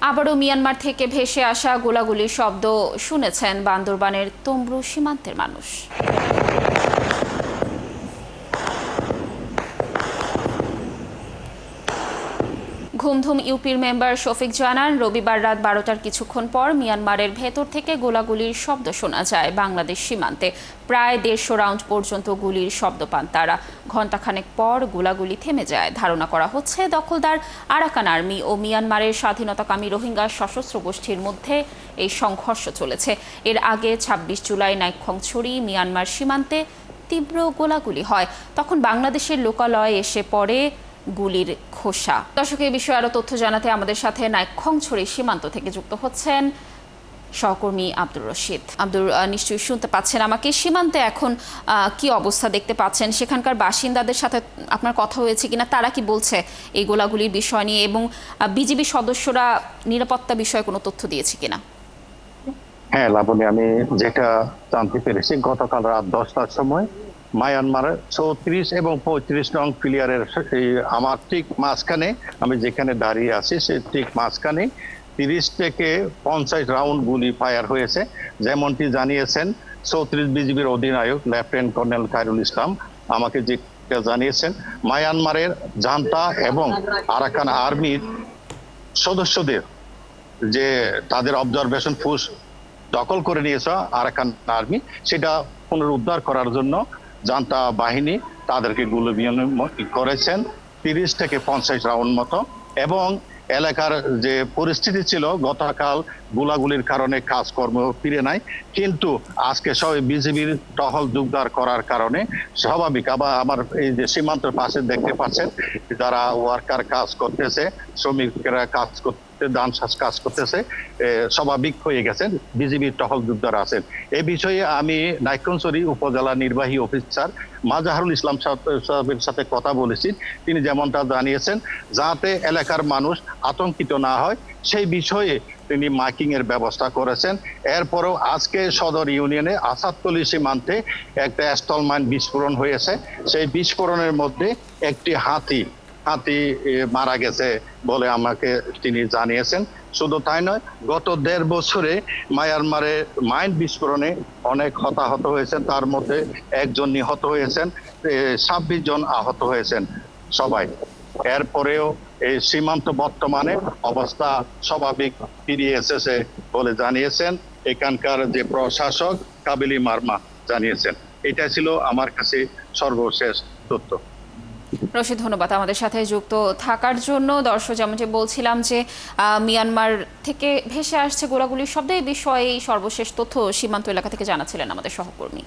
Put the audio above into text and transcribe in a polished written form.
আবারও মিয়ানমার থেকে ভেসে আসা গোলাগুলির শব্দ শুনেছেন বান্দরবানের তমব্রু সীমান্তের মানুষ। ঘুমধুম ইউপির মেম্বার শফিক জানান, রবিবার রাত 12টার কিছুক্ষণ পর মিয়ানমারের ভেতর থেকে গোলাগুলির শব্দ শোনা যায় বাংলাদেশ সীমান্তে। প্রায় 150 রাউন্ড পর্যন্ত গুলির শব্দ পান তারা। ঘণ্টাখানেক পর গোলাগুলি থেমে যায়। ধারণা করা হচ্ছে দখলদার আরাকান আর্মি ও মিয়ানমারের স্বাধীনতাকামী রোহিঙ্গা সশস্ত্র গোষ্ঠীর মধ্যে এই সংঘর্ষ চলেছে। এর আগে 26 জুলাই নাইক্ষ্যংছড়ি মিয়ানমার সীমান্তে তীব্র গোলাগুলি হয়। তখন বাংলাদেশের লোকালয়ে এসে পড়ে গুলির খোসা। দর্শক, এই বিষয়ে আরো তথ্য জানাতে আমাদের সাথে নাইক্ষ্যংছড়ি সীমান্ত থেকে যুক্ত হচ্ছেন সহকর্মী আব্দুর রশিদ। আব্দুর, নিশ্চয়ই শুনতে পাচ্ছেন আমাকে। সীমান্তে এখন কি অবস্থা দেখতে পাচ্ছেন? সেখানকার বাসিন্দাদের সাথে আপনার কথা হয়েছে কিনা? তারা কি বলছে এই গোলাগুলির বিষয় নিয়ে, এবং বিজিবি সদস্যরা নিরাপত্তা বিষয়ে কোনো তথ্য দিয়েছে কিনা? হ্যাঁ লাবণী, আমি যেটা জানতে পেরেছি, গতকাল রাত 10টার সময় মায়ানমারের 34 এবং 35 নং প্লেয়ারের আমার ঠিক মাঝখানে, আমি যেখানে দাঁড়িয়ে আছি সে ঠিক মাঝখানে 30 থেকে 50 রাউন্ড গুলি ফায়ার হয়েছে, যেমনটি জানিয়েছেন 34 বিজিবির অধিনায়ক লেফটেন্যান্ট কর্নেল খায়রুল ইসলাম আমাকে যেটা জানিয়েছেন। মায়ানমারের জান্তা এবং আরাকান আর্মির সদস্যদের যে তাদের অবজারভেশন পোস্ট দখল করে নিয়েছে আরাকান আর্মি, সেটা পুনরুদ্ধার করার জন্য জান্তা বাহিনী তাদেরকে গুলি বিনিময় করেছেন 30 থেকে 50 রাউন্ড মতো। এবং এলাকার যে পরিস্থিতি ছিল, গতকাল গোলাগুলির কারণে কাজকর্ম ফিরে নাই, কিন্তু আজকে সবাই বিজিবির টহল জোরদার করার কারণে স্বাভাবিক। আবার আমার এই যে সীমান্তের পাশে দেখতে পাচ্ছেন যারা ওয়ার্কার কাজ করতেছে, শ্রমিকরা কাজ করতে ধান চাষ কাজ করতেছে, স্বাভাবিক হয়ে গেছেন, বিজিবির টহল জোরদার আছেন। এই বিষয়ে আমি নাইক্ষ্যংছড়ি উপজেলা নির্বাহী অফিসার মাজাহারুল ইসলাম সাহেবের সাথে কথা বলেছি। তিনি যেমনটা জানিয়েছেন, যাতে এলাকার মানুষ আতঙ্কিত না হয় সেই বিষয়ে তিনি মাইকিং এর ব্যবস্থা করেছেন। এরপরেও আজকে সদর ইউনিয়নে আসাদতলী সীমান্তে একটা স্থল মাইন বিস্ফোরণ হয়েছে। সেই বিস্ফোরণের মধ্যে একটি হাতি মারা গেছে বলে আমাকে তিনি জানিয়েছেন। শুধু তাই নয়, গত 1.5 বছরে মায়ানমারে মাইন বিস্ফোরণে অনেক হতাহত হয়েছেন, তার মধ্যে একজন নিহত হয়েছেন, 26 জন আহত হয়েছেন সবাই। এরপরেও এই সীমান্ত বর্তমানে অবস্থা স্বাভাবিক ফিরিয়ে এসেছে বলে জানিয়েছেন এখানকার যে প্রশাসক কাবিলি মার্মা জানিয়েছেন। এটা ছিল আমার কাছে সর্বশেষ তথ্য। রশিদ, ধন্যবাদ আমাদের সাথে যুক্ত থাকার জন্য। দর্শক, যেমনটি বলছিলাম যে মিয়ানমার থেকে ভেসে আসছে গোলাগুলির শব্দ, এই বিষয়ে সর্বশেষ তথ্য সীমান্ত এলাকা থেকে জানাচ্ছিলেন আমাদের সহকর্মী।